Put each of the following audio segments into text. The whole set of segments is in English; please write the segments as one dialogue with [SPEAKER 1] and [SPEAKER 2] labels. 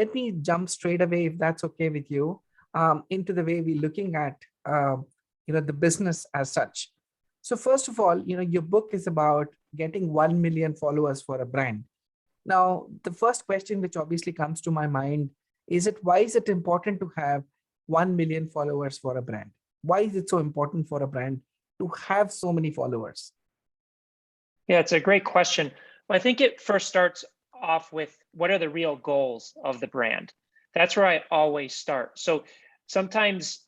[SPEAKER 1] let me jump straight away, if that's okay with you, into the way we're looking at the business as such. So first of all, your book is about getting 1 million followers for a brand. Now, the first question which obviously comes to my mind is, why is it important to have 1 million followers for a brand? Why is it so important for a brand to have so many followers?
[SPEAKER 2] Yeah, it's a great question. Well, I think it first starts off with, what are the real goals of the brand? That's where I always start. So sometimes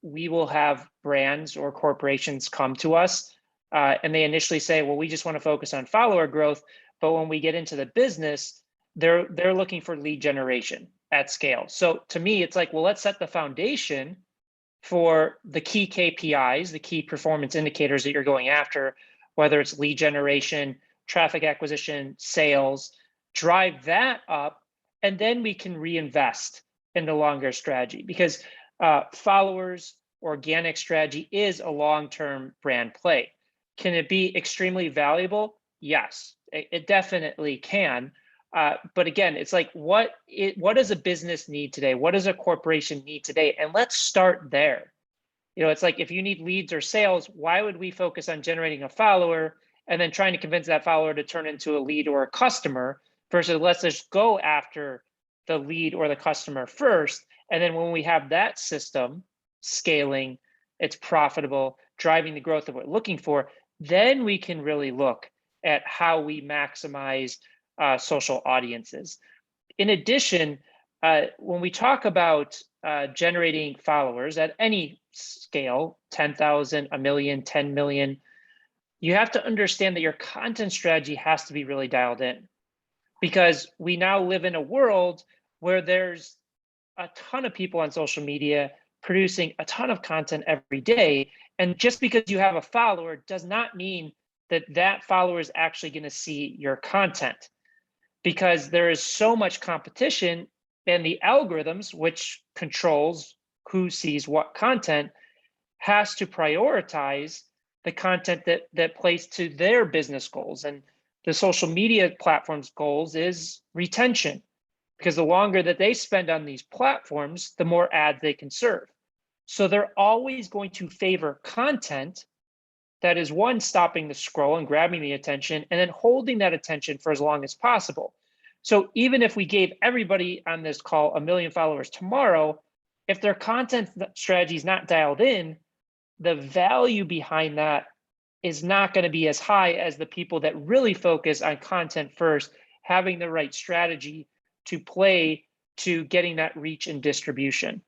[SPEAKER 2] we will have brands or corporations come to us and they initially say, well, we just want to focus on follower growth. But when we get into the business, they're looking for lead generation at scale. So to me, it's like, well, let's set the foundation for the key KPIs, the key performance indicators that you're going after, whether it's lead generation, traffic acquisition, sales, drive that up, and then we can reinvest in the longer strategy, because followers, organic strategy is a long-term brand play. Can it be extremely valuable? Yes, it definitely can. But again, it's like, what does a business need today? What does a corporation need today? And let's start there. It's like, if you need leads or sales, why would we focus on generating a follower and then trying to convince that follower to turn into a lead or a customer, versus let's just go after the lead or the customer first. And then when we have that system scaling, it's profitable, driving the growth that we're looking for, then we can really look at how we maximize social audiences. In addition, when we talk about generating followers at any scale, 10,000, a million, 10 million, you have to understand that your content strategy has to be really dialed in, because we now live in a world where there's a ton of people on social media producing a ton of content every day. And just because you have a follower does not mean that that follower is actually going to see your content, because there is so much competition, and the algorithms, which controls who sees what content, has to prioritize the content that plays to their business goals. And the social media platforms' goals is retention, because the longer that they spend on these platforms, the more ads they can serve. So they're always going to favor content that is, one, stopping the scroll and grabbing the attention, and then holding that attention for as long as possible. So even if we gave everybody on this call 1 million followers tomorrow, if their content strategy is not dialed in, the value behind that is not going to be as high as the people that really focus on content first, having the right strategy to play to getting that reach and distribution.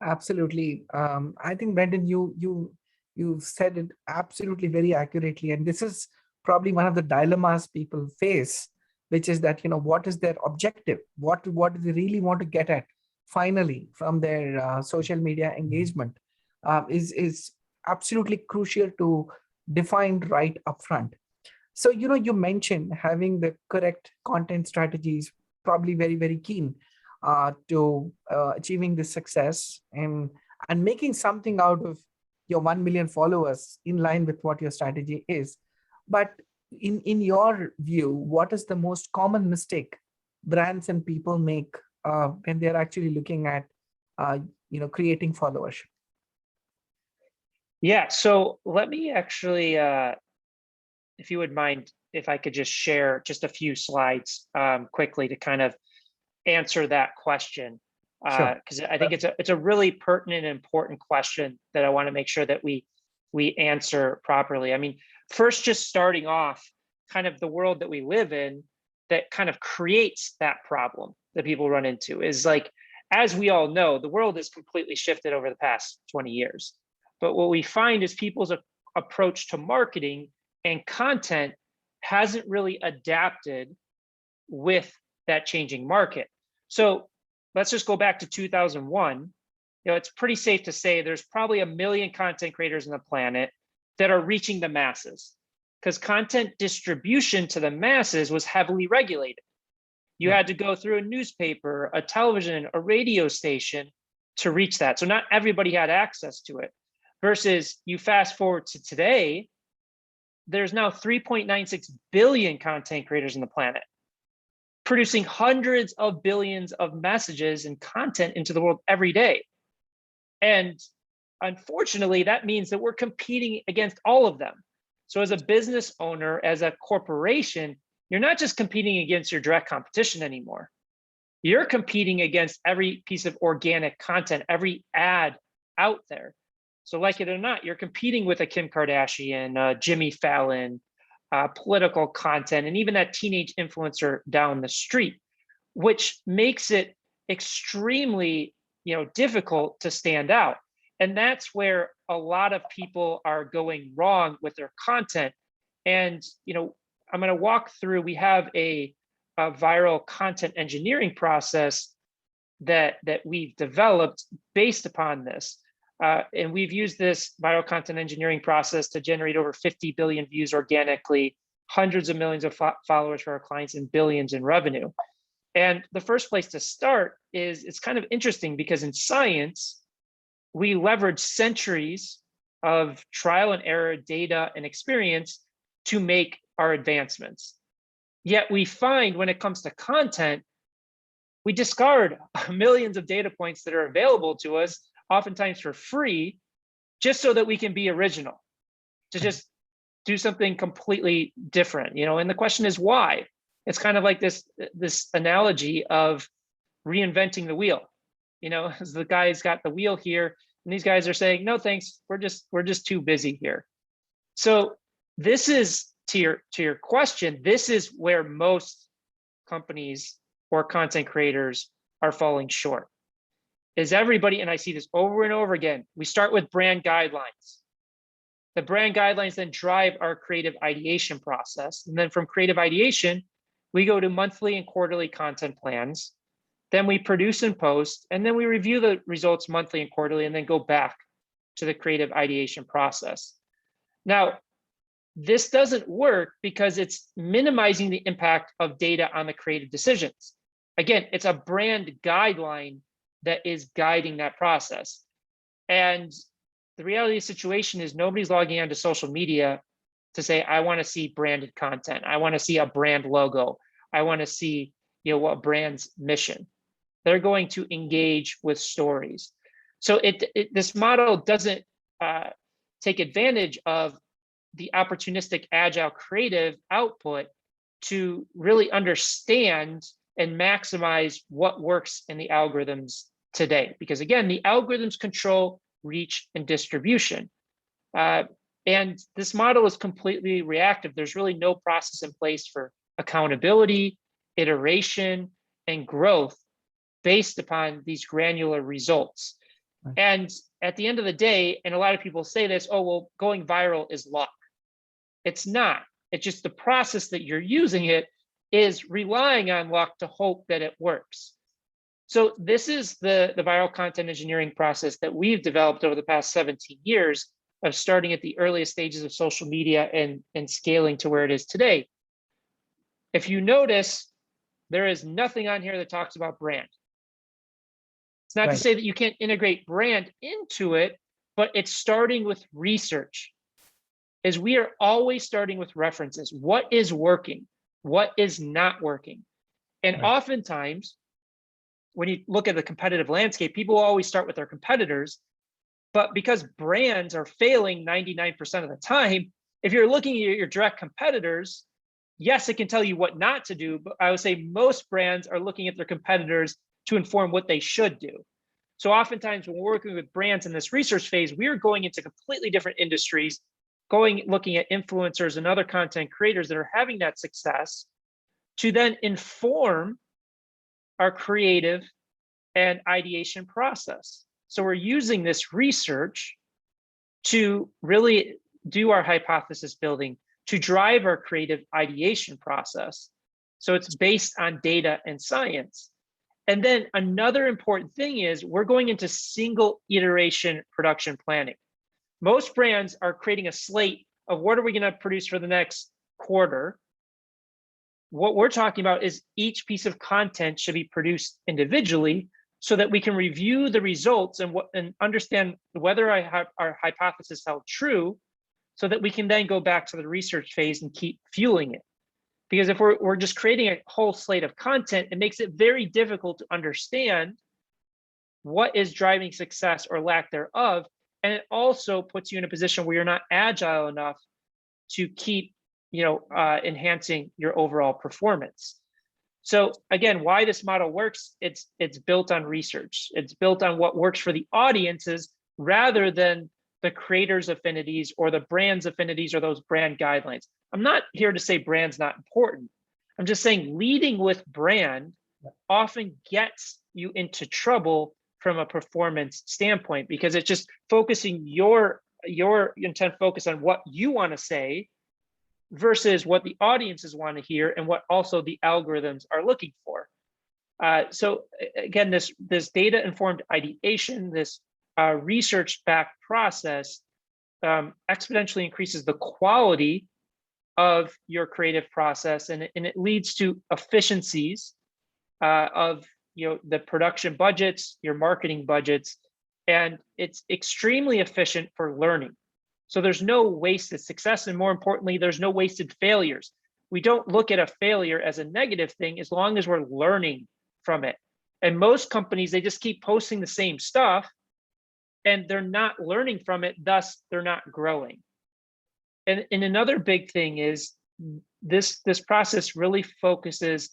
[SPEAKER 1] Absolutely. I think, Branden, you said it absolutely very accurately. And this is probably one of the dilemmas people face, which is that, what is their objective? What do they really want to get at finally from their social media engagement? Is absolutely crucial to define right upfront. So, you mentioned having the correct content strategies, probably very, very keen to achieving this success and making something out of your 1 million followers in line with what your strategy is. But in your view, what is the most common mistake brands and people make when they're actually looking at creating followership?
[SPEAKER 2] Yeah, so let me actually, if you would mind, if I could just share just a few slides quickly to kind of answer that question, because I think it's a really pertinent and important question that I want to make sure that we answer properly. I mean, first, just starting off, kind of the world that we live in that kind of creates that problem that people run into is, like, as we all know, the world has completely shifted over the past 20 years. But what we find is people's approach to marketing and content hasn't really adapted with that changing market. So let's just go back to 2001. It's pretty safe to say there's probably 1 million content creators on the planet that are reaching the masses, because content distribution to the masses was heavily regulated. You had to go through a newspaper, a television, a radio station to reach that. So not everybody had access to it. Versus you fast forward to today, there's now 3.96 billion content creators on the planet. producing hundreds of billions of messages and content into the world every day. And unfortunately, that means that we're competing against all of them. So as a business owner, as a corporation, you're not just competing against your direct competition anymore. You're competing against every piece of organic content, every ad out there. So like it or not, you're competing with a Kim Kardashian, Jimmy Fallon, political content, and even that teenage influencer down the street, which makes it extremely, difficult to stand out. And that's where a lot of people are going wrong with their content. And, I'm going to walk through, we have a viral content engineering process that we've developed based upon this. And we've used this viral content engineering process to generate over 50 billion views organically, hundreds of millions of followers for our clients, and billions in revenue. And the first place to start is, it's kind of interesting because in science, we leverage centuries of trial and error data and experience to make our advancements. Yet we find when it comes to content, we discard millions of data points that are available to us, oftentimes for free, just so that we can be original, to just do something completely different, and the question is why? It's kind of like this analogy of reinventing the wheel. As the guy's got the wheel here, and these guys are saying, no, thanks, we're just too busy here. So this is, to your question, this is where most companies or content creators are falling short. Is everybody, and I see this over and over again, we start with brand guidelines. The brand guidelines then drive our creative ideation process. And then from creative ideation, we go to monthly and quarterly content plans. Then we produce and post, and then we review the results monthly and quarterly, and then go back to the creative ideation process. Now, this doesn't work because it's minimizing the impact of data on the creative decisions. Again, it's a brand guideline that is guiding that process. And the reality of the situation is nobody's logging onto social media to say, I want to see branded content. I want to see a brand logo. I want to see, what brand's mission. They're going to engage with stories. So this model doesn't take advantage of the opportunistic agile creative output to really understand and maximize what works in the algorithms today. Because again, the algorithms control reach and distribution. And this model is completely reactive. There's really no process in place for accountability, iteration, and growth based upon these granular results. Right. And at the end of the day, and a lot of people say this, oh, well, going viral is luck. It's not. It's just the process that you're using it is relying on luck to hope that it works. So this is the viral content engineering process that we've developed over the past 17 years of starting at the earliest stages of social media and scaling to where it is today. If you notice, there is nothing on here that talks about brand. It's not to say that you can't integrate brand into it, but it's starting with research. Is we are always starting with references. What is working? What is not working? And oftentimes, when you look at the competitive landscape, people always start with their competitors. But because brands are failing 99% of the time, if you're looking at your direct competitors, yes, it can tell you what not to do. But I would say most brands are looking at their competitors to inform what they should do. So oftentimes when we're working with brands in this research phase, we're going into completely different industries, looking at influencers and other content creators that are having that success to then inform our creative and ideation process. So we're using this research to really do our hypothesis building, to drive our creative ideation process. So it's based on data and science. And then another important thing is we're going into single iteration production planning. Most brands are creating a slate of what are we going to produce for the next quarter. What we're talking about is each piece of content should be produced individually so that we can review the results and understand whether our hypothesis held true, so that we can then go back to the research phase and keep fueling it. Because if we're just creating a whole slate of content, it makes it very difficult to understand what is driving success or lack thereof. And it also puts you in a position where you're not agile enough to keep, enhancing your overall performance. So again, why this model works, it's built on research. It's built on what works for the audiences rather than the creators' affinities or the brand's affinities or those brand guidelines. I'm not here to say brand's not important. I'm just saying leading with brand often gets you into trouble from a performance standpoint, because it's just focusing your intent focus on what you want to say versus what the audiences want to hear and what also the algorithms are looking for. So again, this data-informed ideation, this research-backed process exponentially increases the quality of your creative process, and it leads to efficiencies of the production budgets, your marketing budgets, and it's extremely efficient for learning. So there's no wasted success, and more importantly, there's no wasted failures. We don't look at a failure as a negative thing as long as we're learning from it. And most companies, they just keep posting the same stuff and they're not learning from it, thus they're not growing. And another big thing is this process really focuses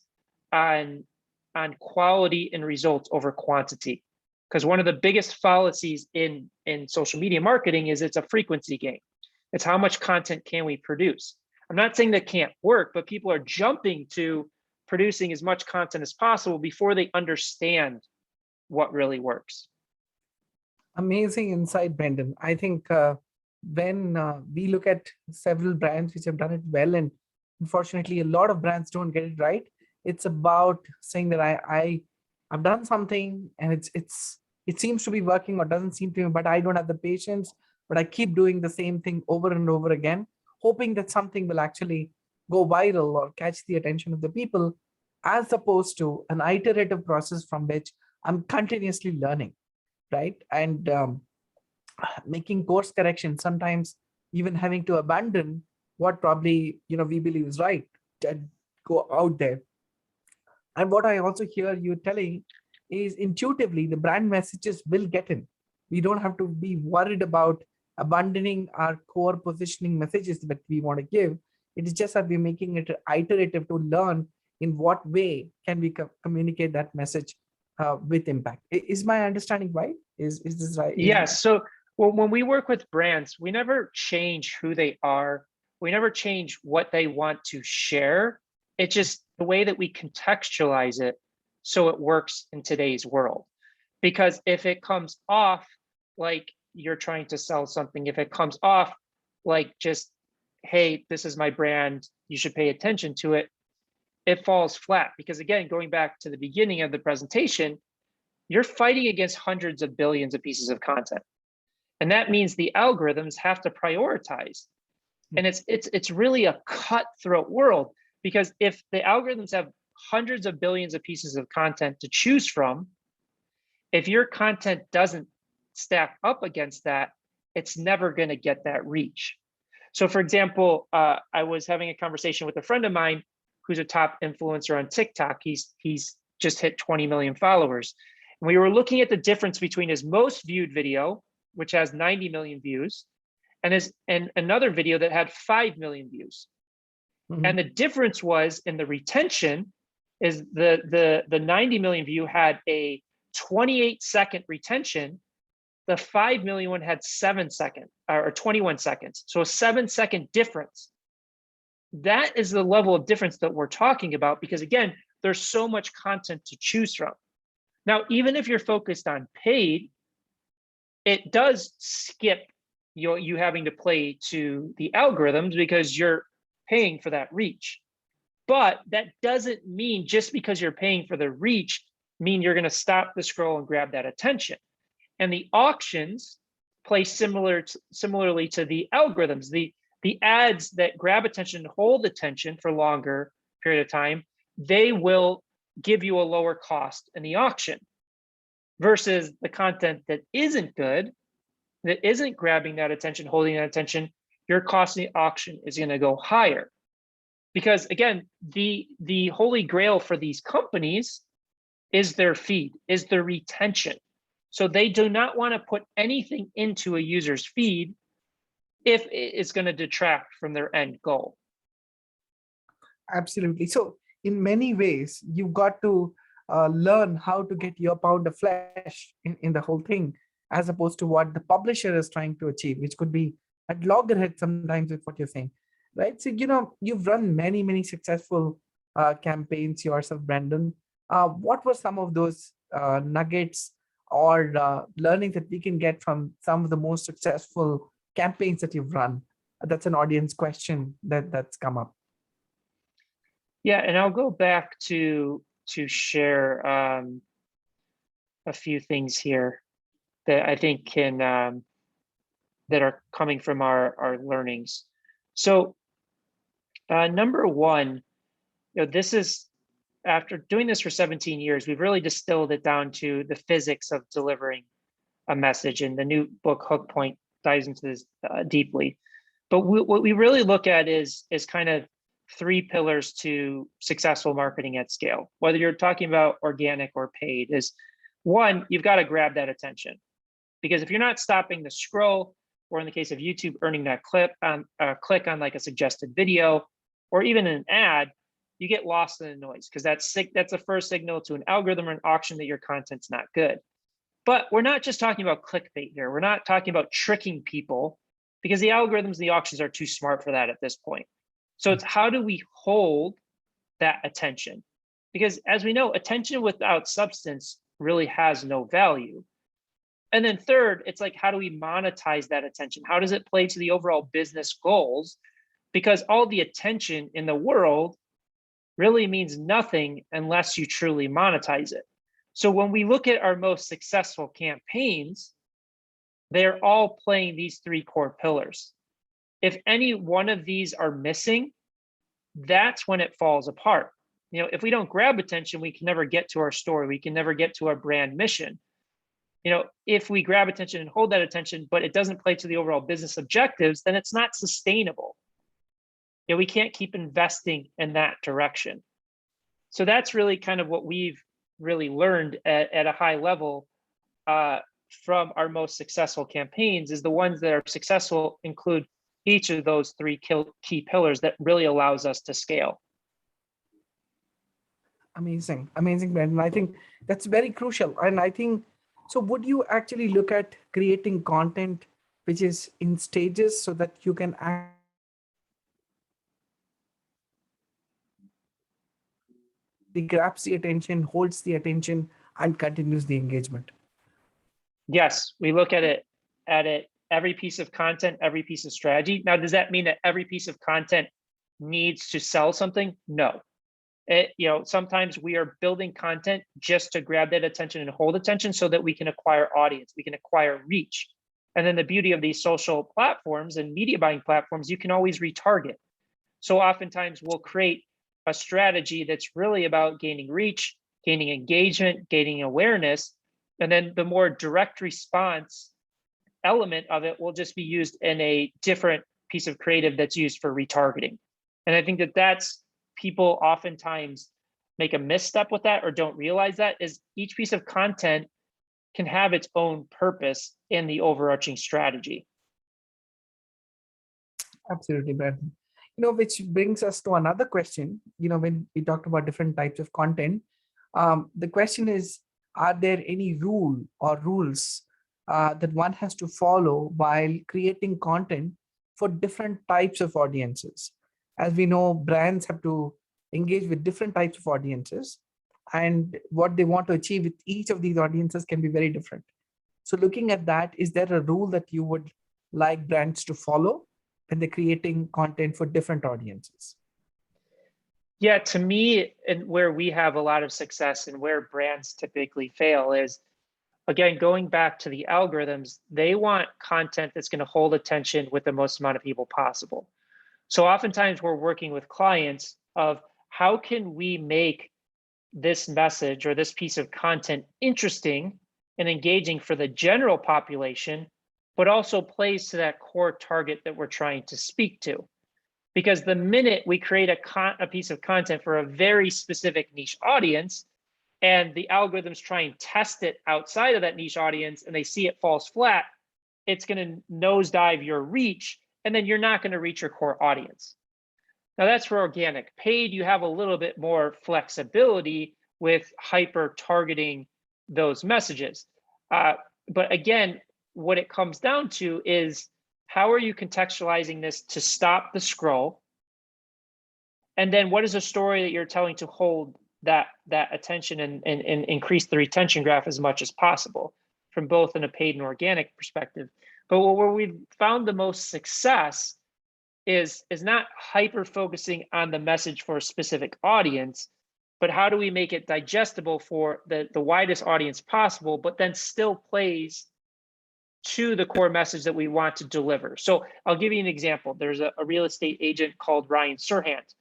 [SPEAKER 2] on quality and results over quantity. Because one of the biggest fallacies in social media marketing is it's a frequency game. It's how much content can we produce? I'm not saying that can't work, but people are jumping to producing as much content as possible before they understand what really works.
[SPEAKER 1] Amazing insight, Branden. I think when we look at several brands which have done it well, and unfortunately a lot of brands don't get it right, it's about saying that I've done something and it seems to be working or doesn't seem to, but I don't have the patience, but I keep doing the same thing over and over again, hoping that something will actually go viral or catch the attention of the people, as opposed to an iterative process from which I'm continuously learning, right? And making course corrections, sometimes even having to abandon what probably we believe is right and go out there. And what I also hear you telling is intuitively the brand messages will get in. We don't have to be worried about abandoning our core positioning messages that we want to give. It is just that we're making it iterative to learn in what way can we communicate that message with impact. Is my understanding right? Is this right?
[SPEAKER 2] Yes. So when we work with brands, we never change who they are. We never change what they want to share. It's just the way that we contextualize it so it works in today's world. Because if it comes off like you're trying to sell something, if it comes off like just, hey, this is my brand, you should pay attention to it, it falls flat. Because again, going back to the beginning of the presentation, you're fighting against hundreds of billions of pieces of content. And that means the algorithms have to prioritize. And it's really a cutthroat world, because if the algorithms have hundreds of billions of pieces of content to choose from, if your content doesn't stack up against that, it's never going to get that reach. So for example, I was having a conversation with a friend of mine who's a top influencer on TikTok. He's just hit 20 million followers. And we were looking at the difference between his most viewed video, which has 90 million views, and another video that had 5 million views. Mm-hmm. And the difference was in the retention is the 90 million view had a 28-second retention. The 5 million one had 7 seconds or 21 seconds. So a 7-second difference. That is the level of difference that we're talking about, because again, there's so much content to choose from. Now, even if you're focused on paid, it does skip you having to play to the algorithms because you're paying for that reach. But that doesn't mean just because you're paying for the reach, mean you're going to stop the scroll and grab that attention. And the auctions play similarly to the algorithms. The ads that grab attention and hold attention for longer period of time, they will give you a lower cost in the auction, versus the content that isn't good, that isn't grabbing that attention, holding that attention, your cost in the auction is going to go higher. Because again, the holy grail for these companies is their feed, is their retention. So they do not want to put anything into a user's feed if it's going to detract from their end goal.
[SPEAKER 1] Absolutely. So in many ways, you've got to learn how to get your pound of flesh in the whole thing, as opposed to what the publisher is trying to achieve, which could be at loggerhead sometimes with what you're saying, right? So, you've run many, many successful campaigns yourself, Branden. What were some of those nuggets or learnings that we can get from some of the most successful campaigns that you've run? That's an audience question that's come up.
[SPEAKER 2] Yeah, and I'll go back to share a few things here that I think can that are coming from our learnings. So number one, this is, after doing this for 17 years, we've really distilled it down to the physics of delivering a message, and the new book Hook Point dives into this deeply. But what we really look at is kind of 3 pillars to successful marketing at scale, whether you're talking about organic or paid. Is one, you've got to grab that attention, because if you're not stopping the scroll, or in the case of YouTube, earning that click on like a suggested video or even an ad, you get lost in the noise, because that's the first signal to an algorithm or an auction that your content's not good. But we're not just talking about clickbait here. We're not talking about tricking people, because the algorithms and the auctions are too smart for that at this point. So it's how do we hold that attention? Because as we know, attention without substance really has no value. And then third, it's like, how do we monetize that attention? How does it play to the overall business goals? Because all the attention in the world really means nothing unless you truly monetize it. So when we look at our most successful campaigns, they're all playing these 3 core pillars. If any one of these are missing, that's when it falls apart. If we don't grab attention, we can never get to our story. We can never get to our brand mission. If we grab attention and hold that attention, but it doesn't play to the overall business objectives, then it's not sustainable. We can't keep investing in that direction. So that's really kind of what we've really learned at a high level from our most successful campaigns, is the ones that are successful include each of those 3 key pillars that really allows us to scale.
[SPEAKER 1] Amazing, Branden. I think that's very crucial. And I think, so would you actually look at creating content which is in stages, so that you can actually grabs the attention, holds the attention, and continues the engagement?
[SPEAKER 2] Yes, we look at it every piece of content, every piece of strategy. Now, does that mean that every piece of content needs to sell something? No. Sometimes we are building content just to grab that attention and hold attention, so that we can acquire audience, we can acquire reach. And then the beauty of these social platforms and media buying platforms, you can always retarget. So oftentimes we'll create a strategy that's really about gaining reach, gaining engagement, gaining awareness, and then the more direct response element of it will just be used in a different piece of creative that's used for retargeting. And I think that's, people oftentimes make a misstep with that or don't realize that, is each piece of content can have its own purpose in the overarching strategy.
[SPEAKER 1] Absolutely, Branden. Which brings us to another question. When we talked about different types of content, the question is, are there any rules that one has to follow while creating content for different types of audiences? As we know, brands have to engage with different types of audiences, and what they want to achieve with each of these audiences can be very different. So looking at that, is there a rule that you would like brands to follow when they're creating content for different audiences?
[SPEAKER 2] Yeah, to me, and where we have a lot of success and where brands typically fail is, again, going back to the algorithms, they want content that's going to hold attention with the most amount of people possible. So oftentimes we're working with clients of, how can we make this message or this piece of content interesting and engaging for the general population, but also plays to that core target that we're trying to speak to. Because the minute we create a piece of content for a very specific niche audience, and the algorithms try and test it outside of that niche audience and they see it falls flat, it's going to nosedive your reach, and then you're not going to reach your core audience. Now that's for organic. Paid, you have a little bit more flexibility with hyper targeting those messages. But again, what it comes down to is, how are you contextualizing this to stop the scroll? And then what is a story that you're telling to hold that attention and increase the retention graph as much as possible from both in a paid and organic perspective? But where we've found the most success is not hyper focusing on the message for a specific audience, but how do we make it digestible for the widest audience possible, but then still plays to the core message that we want to deliver. So I'll give you an example. There's a real estate agent called Ryan Serhant.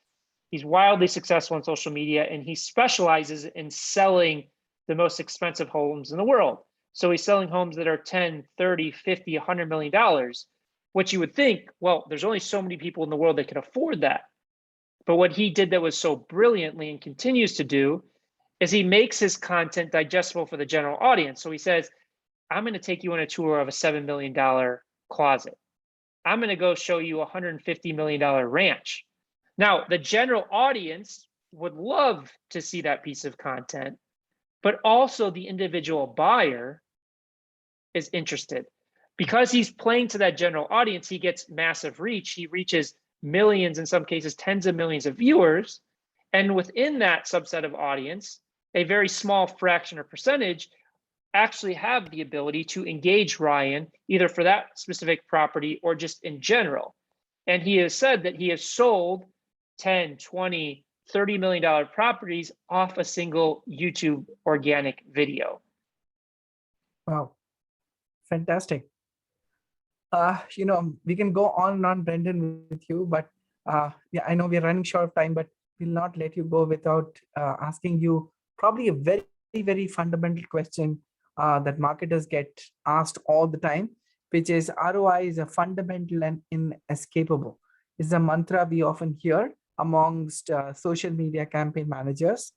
[SPEAKER 2] He's wildly successful on social media, and he specializes in selling the most expensive homes in the world. So he's selling homes that are 10, 30, 50, $100 million. What you would think, well, there's only so many people in the world that can afford that. But what he did that was so brilliantly and continues to do is he makes his content digestible for the general audience. So he says, I'm going to take you on a tour of a $7 million closet. I'm going to go show you a $150 million ranch. Now, the general audience would love to see that piece of content, but also the individual buyer is interested. Because he's playing to that general audience, he gets massive reach. He reaches millions, in some cases, tens of millions of viewers. And within that subset of audience, a very small fraction or percentage actually have the ability to engage Ryan, either for that specific property or just in general. And he has said that he has sold 10, 20, $30 million properties off a single YouTube organic video.
[SPEAKER 1] Wow, fantastic. We can go on and on, Branden, with you, but yeah, I know we're running short of time, but we'll not let you go without asking you probably a very, very fundamental question that marketers get asked all the time, which is ROI is a fundamental and inescapable. It's a mantra we often hear amongst social media campaign managers.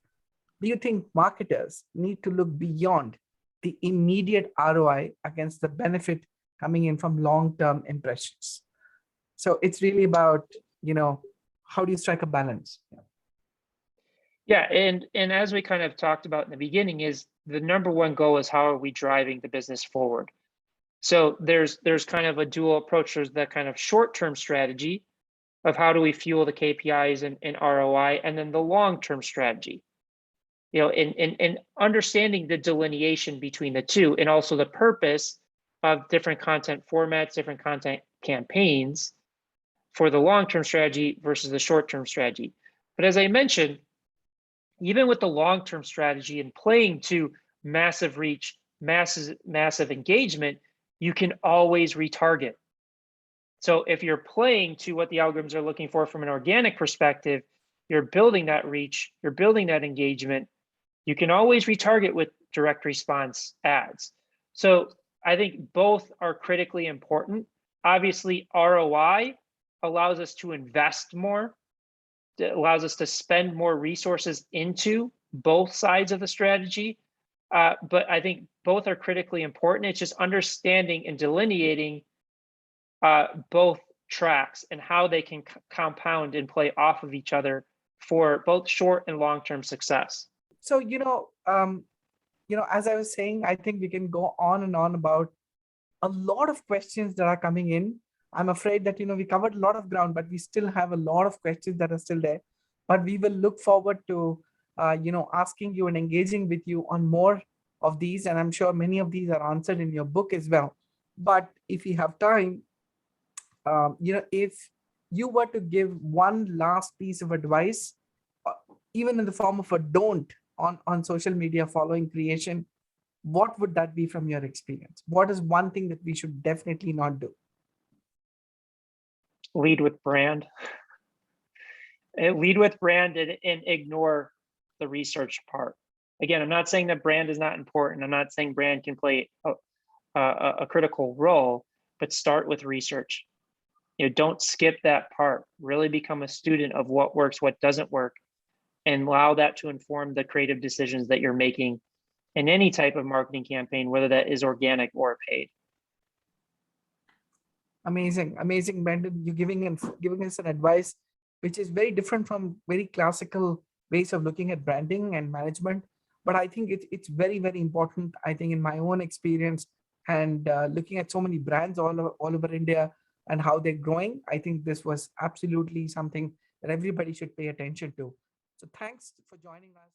[SPEAKER 1] Do you think marketers need to look beyond the immediate ROI against the benefit coming in from long-term impressions? So it's really about, how do you strike a balance?
[SPEAKER 2] Yeah, and as we kind of talked about in the beginning, is the number one goal is how are we driving the business forward? So there's kind of a dual approach. There's the kind of short-term strategy of how do we fuel the KPIs and ROI, and then the long-term strategy. In understanding the delineation between the two, and also the purpose of different content formats, different content campaigns for the long-term strategy versus the short-term strategy. But as I mentioned, even with the long-term strategy and playing to massive reach, massive engagement, you can always retarget. So if you're playing to what the algorithms are looking for from an organic perspective, you're building that reach, you're building that engagement, you can always retarget with direct response ads. So I think both are critically important. Obviously, ROI allows us to invest more. It allows us to spend more resources into both sides of the strategy. But I think both are critically important. It's just understanding and delineating both tracks and how they can compound and play off of each other for both short and long-term success.
[SPEAKER 1] So, as I was saying, I think we can go on and on about a lot of questions that are coming in. I'm afraid that, we covered a lot of ground, but we still have a lot of questions that are still there. But we will look forward to, asking you and engaging with you on more of these. And I'm sure many of these are answered in your book as well. But if we have time, if you were to give one last piece of advice, even in the form of a don't on social media following creation, what would that be from your experience? What is one thing that we should definitely not do?
[SPEAKER 2] Lead with brand. Lead with brand and ignore the research part. Again, I'm not saying that brand is not important. I'm not saying brand can play a critical role, but start with research. Don't skip that part. Really become a student of what works, what doesn't work, and allow that to inform the creative decisions that you're making in any type of marketing campaign, whether that is organic or paid.
[SPEAKER 1] Amazing, amazing, Branden. You're giving us an advice which is very different from very classical ways of looking at branding and management. But I think it's very, very important. I think in my own experience and looking at so many brands all over India and how they're growing, I think this was absolutely something that everybody should pay attention to. So thanks for joining us.